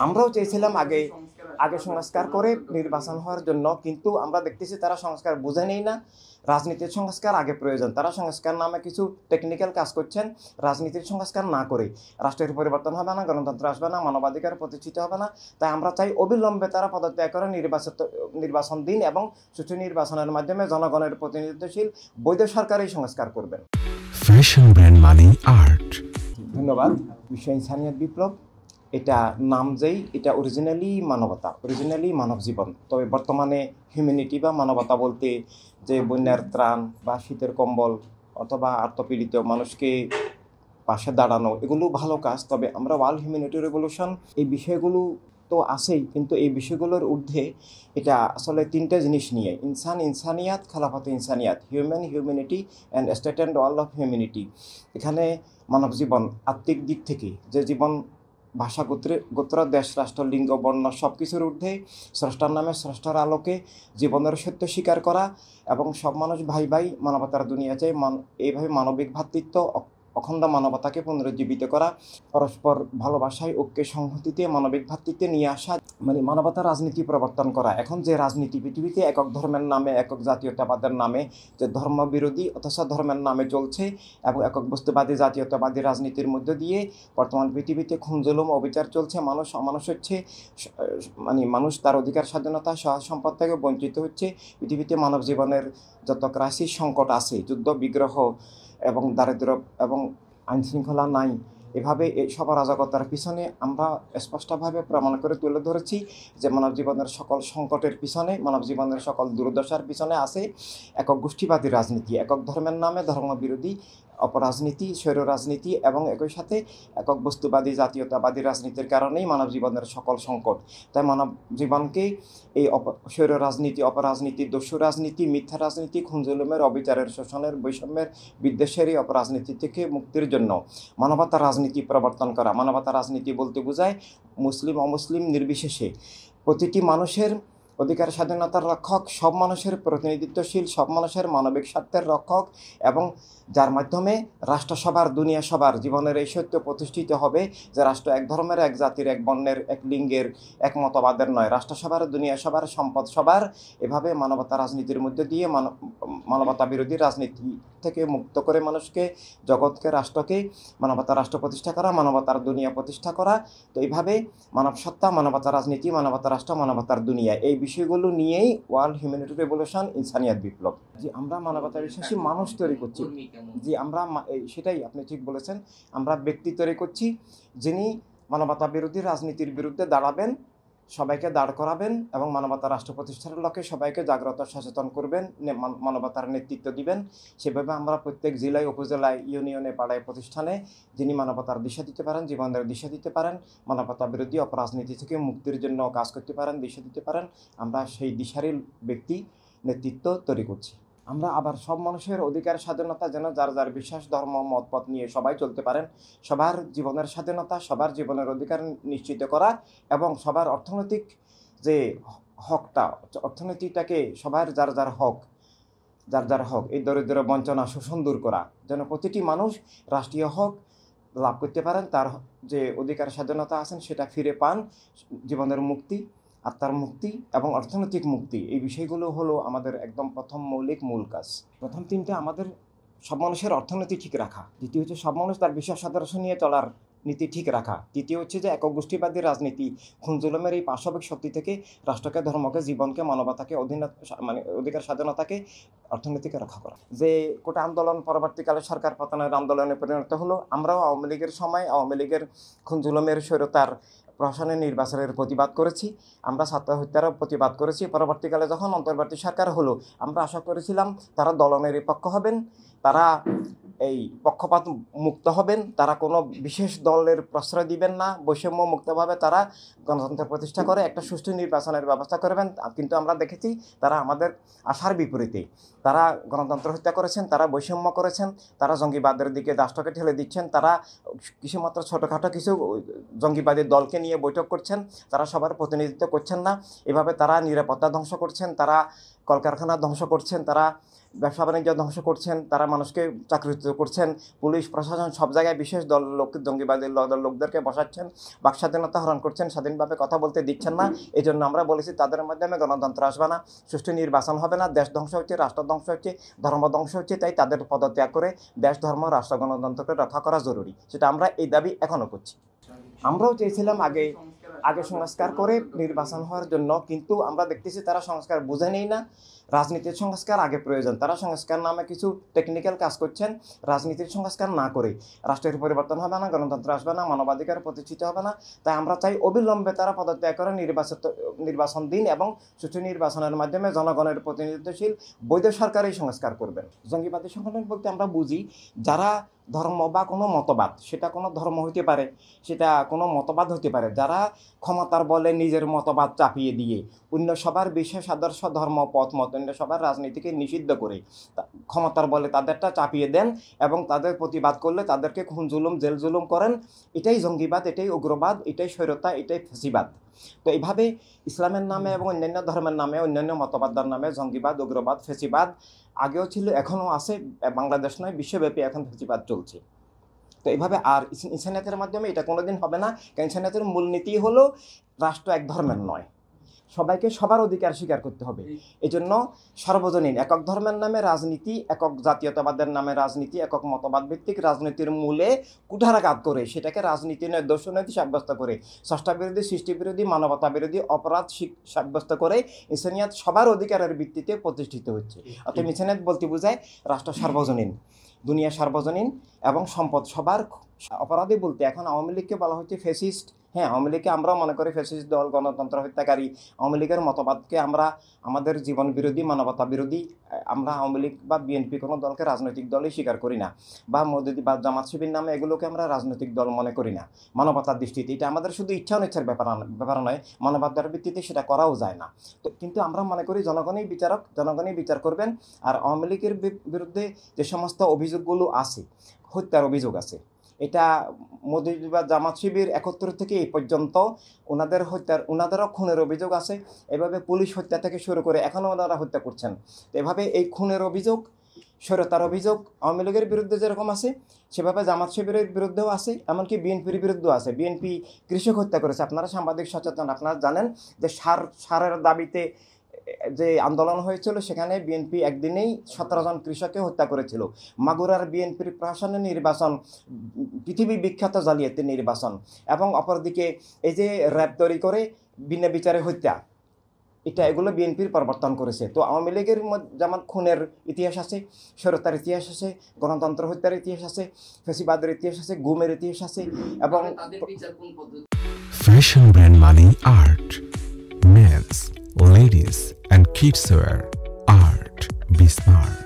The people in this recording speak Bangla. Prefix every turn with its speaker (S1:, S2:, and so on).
S1: আমরাও চেয়েছিলাম আগে আগে সংস্কার করে নির্বাচন হওয়ার জন্য, কিন্তু আমরা দেখতেছি তারা সংস্কার বুঝে নেই না। রাজনীতির সংস্কার আগে প্রয়োজন, তারা সংস্কার নামে কিছু টেকনিক্যাল কাজ করছেন, রাজনীতির সংস্কার না করে রাষ্ট্রের পরিবর্তন হবে না, গণতন্ত্র আসবে না, মানবাধিকার প্রতিষ্ঠিত হবে না। তাই আমরা চাই অবিলম্বে তারা পদত্যাগ করে নির্বাচন দিন এবং সুষ্ঠু নির্বাচনের মাধ্যমে জনগণের প্রতিনিধিত্বশীল বৈধ সরকারই সংস্কার করবেন।
S2: ফ্যাশন ব্র্যান্ড মানে আর্ট।
S1: ধন্যবাদ। বিশ্ব ইনসানিয়ত বিপ্লব, এটা নাম যেই, এটা অরিজিনালি মানবতা, অরিজিনালি মানব জীবন। তবে বর্তমানে হিউম্যানিটি বা মানবতা বলতে যে বন্যার ত্রাণ বা শীতের কম্বল অথবা আত্মপীড়িত মানুষকে পাশে দাঁড়ানো, এগুলো ভালো কাজ। তবে আমরা ওয়ার্ল্ড হিউম্যানিটি রেভলিউশন এই বিষয়গুলো তো আছেই, কিন্তু এই বিষয়গুলোর ঊর্ধ্বে এটা আসলে তিনটা জিনিস নিয়ে: ইনসানিয়াত, খেলাফত Insaniyat, humanity and state and world of humanity. এখানে মানব জীবন আত্মিক দিক থেকে যে জীবন, ভাষা, গোত্র, দেশ, রাষ্ট্র, লিঙ্গ, বর্ণ সব কিছুর ঊর্ধ্বে স্রষ্টার নামে, স্রষ্টার আলোকে জীবনের সত্য স্বীকার করা এবং সব মানুষ ভাই ভাই, মানবতার দুনিয়া চাই। এইভাবে মানবিক ভ্রাতৃত্ব, অখণ্ড মানবতাকে পুনরুজ্জীবিত করা, পরস্পর ভালোবাসায়, ঐক্যে, সংহতিতে, মানবিক ভ্রাতৃত্বে নিয়ে আসা, মানে মানবতার রাজনীতি প্রবর্তন করা। এখন যে রাজনীতি পৃথিবীতে একক ধর্মের নামে, একক জাতীয়তাবাদের নামে যে ধর্মবিরোধী অথচ ধর্মের নামে চলছে, এবং একক বস্তুবাদী জাতীয়তাবাদী রাজনীতির মধ্য দিয়ে বর্তমান পৃথিবীতে খুন জুলুম অবিচার চলছে, মানুষ অমানুষ হচ্ছে, মানে মানুষ তার অধিকার, স্বাধীনতা, সহায় সম্পদ থেকে বঞ্চিত হচ্ছে। পৃথিবীতে মানব জীবনের যত ক্রাইসিস, সংকট আছে, যুদ্ধ, বিগ্রহ এবং দারিদ্র এবং আইনশৃঙ্খলা নাই, এভাবে এই সব অরাজকতার পিছনে আমরা স্পষ্টভাবে প্রমাণ করে তুলে ধরেছি যে মানব জীবনের সকল সংকটের পিছনে, মানব জীবনের সকল দুর্দশার পিছনে আছে একক গোষ্ঠীবাদী রাজনীতি, একক ধর্মের নামে ধর্মবিরোধী অপরাজনীতি, স্বৈর রাজনীতি এবং একই সাথে একক বস্তুবাদী জাতীয়তাবাদী রাজনীতির কারণেই মানব জীবনের সকল সংকট। তাই মানব জীবনকে এই স্বৈর রাজনীতি, অপরাজনীতি, দস্যু রাজনীতি, মিথ্যা রাজনীতি, খুন-জুলুমের, অবিচারের, শোষণের, বৈষম্যের, বিদ্বেষের এই অপরাজনীতি থেকে মুক্তির জন্য মানবতার রাজনীতি প্রবর্তন করা। মানবতার রাজনীতি বলতে বোঝায় মুসলিম অমুসলিম নির্বিশেষে প্রতিটি মানুষের অধিকার, স্বাধীনতার রক্ষক, সব মানুষের প্রতিনিধিত্বশীল, সব মানুষের মানবিক স্বার্থের রক্ষক, এবং যার মাধ্যমে রাষ্ট্রসভার, দুনিয়া সবার জীবনের এই সত্য প্রতিষ্ঠিত হবে যে রাষ্ট্র এক ধর্মের, এক জাতির, এক বর্ণের, এক লিঙ্গের, এক মতবাদের নয়, রাষ্ট্রসভার, দুনিয়া সবার, সম্পদ সবার। এভাবে মানবতা রাজনীতির মধ্যে দিয়ে মানবতা বিরোধী রাজনীতি থেকে মুক্ত করে মানুষকে, জগৎকে, রাষ্ট্রকে মানবতা রাষ্ট্র প্রতিষ্ঠা করা, মানবতার দুনিয়া প্রতিষ্ঠা করা। তো এইভাবে মানব সত্তা, মানবতা রাজনীতি, মানবতা রাষ্ট্র, মানবতার দুনিয়া, এই বিষয়গুলো নিয়েই ওয়ার্ল্ড হিউম্যানিটি রেভলিউশন, ইনসানিয়াত বিপ্লব। যে আমরা মানবতা বিশ্বাসী মানুষ তৈরি করছি, যে আমরা সেটাই আপনি ঠিক বলেছেন, আমরা ব্যক্তি তৈরি করছি যিনি মানবতা বিরোধী রাজনীতির বিরুদ্ধে দাঁড়াবেন, সবাইকে দাঁড় করাবেন এবং মানবতা রাষ্ট্র প্রতিষ্ঠার লক্ষ্যে সবাইকে জাগ্রত সচেতন করবেন, মানবতার নেতৃত্ব দিবেন। সেভাবে আমরা প্রত্যেক জেলায়, উপজেলায়, ইউনিয়নে, পাড়ায়, প্রতিষ্ঠানে যিনি মানবতার দিশা দিতে পারেন, জীবনের দিশা দিতে পারেন, মানবতা বিরোধী অপরাজনীতি থেকে মুক্তির জন্য কাজ করতে পারেন, দিশা দিতে পারেন, আমরা সেই দিশারই ব্যক্তি, নেতৃত্ব তৈরি করছি। আমরা আবার সব মানুষের অধিকার, স্বাধীনতা যেন যার যার বিশ্বাস, ধর্ম, মতপথ নিয়ে সবাই চলতে পারেন, সবার জীবনের স্বাধীনতা, সবার জীবনের অধিকার নিশ্চিত করা, এবং সবার অর্থনৈতিক যে হকটা, অর্থনীতিটাকে সবার যার যার হক, যার যার হক, এই দরিদ্র, বঞ্চনা, শোষণ দূর করা, যেন প্রতিটি মানুষ রাষ্ট্রীয় হক লাভ করতে পারেন, তার যে অধিকার, স্বাধীনতা আছেন সেটা ফিরে পান, জীবনের মুক্তি, আত্মার মুক্তি এবং অর্থনৈতিক মুক্তি। এই বিষয়গুলো হলো আমাদের একদম প্রথম মৌলিক মূল কাজ। প্রথম তিনটা আমাদের সব মানুষের অর্থনীতি ঠিক রাখা, দ্বিতীয় হচ্ছে সব মানুষ তার বিশ্বাস আদর্শ নিয়ে চলার নীতি ঠিক রাখা, তৃতীয় হচ্ছে যে একক গোষ্ঠীবাদী রাজনীতি, খুন-জুলুমের এই পাশবিক শক্তি থেকে রাষ্ট্রকে, ধর্মকে, জীবনকে, মানবতাকে, মানে অধিকার, স্বাধীনতাকে, অর্থনীতিকে রক্ষা করা। যে কোটা আন্দোলন পরবর্তীকালে সরকার পতনের আন্দোলনে পরিণত হলো, আমরাও আওয়ামী লীগের সময় আওয়ামী লীগের খুন-জুলুমের, স্বৈরতার প্রশাসনের নির্বাচনের প্রতিবাদ করেছি, আমরা ছাত্র হত্যারও প্রতিবাদ করেছি। পরবর্তীকালে যখন অন্তর্বর্তী সরকার হলো, আমরা আশা করেছিলাম তারা দলনিরপেক্ষ হবেন, তারা এই পক্ষপাত মুক্ত হবেন, তারা কোনো বিশেষ দলের প্রশ্রয় দিবেন না, বৈষম্য মুক্তভাবে তারা গণতন্ত্র প্রতিষ্ঠা করে একটা সুষ্ঠু নির্বাচনের ব্যবস্থা করবেন। কিন্তু আমরা দেখেছি তারা আমাদের আশার বিপরীতে, তারা গণতন্ত্র হত্যা করেছেন, তারা বৈষম্য করেছেন, তারা জঙ্গিবাদের দিকে রাষ্ট্রকে ঠেলে দিচ্ছেন, তারা কিছুমাত্র ছোটোখাটো কিছু জঙ্গিবাদী দলকে নিয়ে বৈঠক করছেন, তারা সবার প্রতিনিধিত্ব করছেন না। এভাবে তারা নিরাপত্তা ধ্বংস করছেন, তারা কলকারখানা ধ্বংস করছেন, তারা ব্যবসা বাণিজ্য ধ্বংস করছেন, তারা মানুষকে চাকরিচ্যুত করছেন, পুলিশ প্রশাসন সব জায়গায় বিশেষ দল জঙ্গিবাদী লোকদেরকে বসাচ্ছেন, বাক স্বাধীনতা হরণ করছেন, স্বাধীনভাবে কথা বলতে দিচ্ছেন না। এই জন্য আমরা বলেছি তাদের মাধ্যমে গণতন্ত্র আসবে না, সুষ্ঠু নির্বাচন হবে না, দেশ ধ্বংস হচ্ছে, রাষ্ট্র ধ্বংস হচ্ছে, ধর্ম ধ্বংস হচ্ছে। তাই তাদের পদত্যাগ করে দেশ, ধর্ম, রাষ্ট্র, গণতন্ত্রকে রক্ষা করা জরুরি। সেটা আমরা এই দাবি এখনও করছি। আমরাও চেয়েছিলাম আগে সংস্কার করে নির্বাচন হওয়ার জন্য, কিন্তু আমরা দেখতেছি তারা সংস্কার বুঝে নেই না। রাজনীতির সংস্কার আগে প্রয়োজন, তারা সংস্কার নামে কিছু টেকনিক্যাল কাজ করছেন। রাজনীতির সংস্কার না করে রাষ্ট্রের পরিবর্তন হবে না, গণতন্ত্র আসবে না, মানবাধিকার প্রতিষ্ঠিত হবে না। তাই আমরা চাই অবিলম্বে তারা পদত্যাগ করে নির্বাচন দিন এবং সুষ্ঠু নির্বাচনের মাধ্যমে জনগণের প্রতিনিধিত্বশীল বৈধ সরকারই সংস্কার করবেন। জঙ্গিবাদী সংগঠন বলতে আমরা বুঝি যারা ধর্ম বা কোনো মতবাদ, সেটা কোনো ধর্ম হতে পারে, সেটা কোনো মতবাদ হতে পারে, যারা ক্ষমতার বলে নিজের মতবাদ চাপিয়ে দিয়ে অন্য সবার বিশেষ আদর্শ, ধর্ম, পথ, মত, অন্য সবার রাজনীতিকে নিষিদ্ধ করে ক্ষমতার বলে তাদেরটা চাপিয়ে দেন এবং তাদের প্রতিবাদ করলে তাদেরকে খুন জুলুম, জেল জুলুম করেন। এটাই জঙ্গিবাদ, এটাই উগ্রবাদ, এটাই স্বৈরতা, এটাই ফ্যাসিবাদ। তো এইভাবে ইসলামের নামে এবং অন্যান্য ধর্মের নামে, অন্যান্য মতবাদের নামে জঙ্গিবাদ, উগ্রবাদ, ফ্যাসিবাদ আগেও ছিল, এখনও আছে। বাংলাদেশ নয়, বিশ্বব্যাপী এখন ফ্যাসিবাদ চলছে। তো এইভাবে আর ইনসানিয়তের মাধ্যমে এটা কোনোদিন হবে না। কারণ ইনসানিয়তের মূলনীতি হলো রাষ্ট্র এক ধর্মের নয়, সবাইকে সবার অধিকার স্বীকার করতে হবে। এজন্য সর্বজনীন একক ধর্মের নামে রাজনীতি, একক জাতীয়তাবাদের নামে রাজনীতি, একক মতবাদ ভিত্তিক রাজনীতির মূলে কুঠারাঘাত করে সেটাকে রাজনীতি নয় দর্শনীতি সাব্যস্ত করে, স্রষ্টা বিরোধী, সৃষ্টি বিরোধী, মানবতা বিরোধী অপরাধ সাব্যস্ত করে ইনসানিয়ত সবার অধিকারের ভিত্তিতে প্রতিষ্ঠিত হচ্ছে। অর্থাৎ ইনসানিয়ত বলতে বোঝায় রাষ্ট্র সার্বজনীন, দুনিয়া সার্বজনীন এবং সম্পদ সবার। অপরাধী বলতে এখন আওয়ামী লীগকে বলা হচ্ছে ফ্যাসিস্ট। হ্যাঁ, আওয়ামী লীগকে আমরাও মনে করি ফ্যাসিস্ট দল, গণতন্ত্র হত্যাকারী। আওয়ামী লীগের মতবাদকে আমরা আমাদের জীবন বিরোধী, মানবতা বিরোধী। আমরা আওয়ামী লীগ বা বিএনপি কোনো দলকে রাজনৈতিক দলই স্বীকার করি না, বা মওদুদি বা জামাত শিবির নামে এগুলোকে আমরা রাজনৈতিক দল মনে করি না মানবতার দৃষ্টিতে। এটা আমাদের শুধু ইচ্ছা অনিচ্ছার ব্যাপার নয়, মানবতার ভিত্তিতে সেটা করাও যায় না। তো কিন্তু আমরা মনে করি জনগণই বিচারক, জনগণই বিচার করবেন। আর আওয়ামী লীগের বিরুদ্ধে যে সমস্ত অভিযোগগুলো আছে, হত্যার অভিযোগ আছে, এটা মওদুদি বা জামাত শিবির 71 থেকে এই পর্যন্ত ওনাদেরও খুনের অভিযোগ আছে। এভাবে পুলিশ হত্যা থেকে শুরু করে এখনও ওনারা হত্যা করছেন। তো এভাবে এই খুনের অভিযোগ, স্বৈরতার অভিযোগ আওয়ামী লীগের বিরুদ্ধে যেরকম আছে, সেভাবে জামাত শিবিরের বিরুদ্ধেও আছে, এমনকি বিএনপির বিরুদ্ধেও আছে। বিএনপি কৃষক হত্যা করেছে। আপনারা সাংবাদিক সচেতন, আপনারা জানেন যে সারের দাবিতে যে আন্দোলন হয়েছিল, সেখানে বিএনপি একদিনেই 17 জন কৃষককে হত্যা করেছিল। মাগুরার বিএনপির প্রশাসনের নির্বাচন পৃথিবী বিখ্যাত জালিয়াতি নির্বাচন। এবং অপরদিকে এই যে র্যাব তৈরি করে বিনা বিচারে হত্যা, এগুলো বিএনপির প্রবর্তন করেছে। তো আওয়ামী লীগের যেমন খুনের ইতিহাস আছে, স্বৈরতার ইতিহাস আছে, গণতন্ত্র হত্যার ইতিহাস আছে, ফ্যাসিবাদের ইতিহাস আছে, গুমের ইতিহাস আছে। এবং
S2: Fashion brand Mani Art, men's, ladies and kids wear. Art, be smart.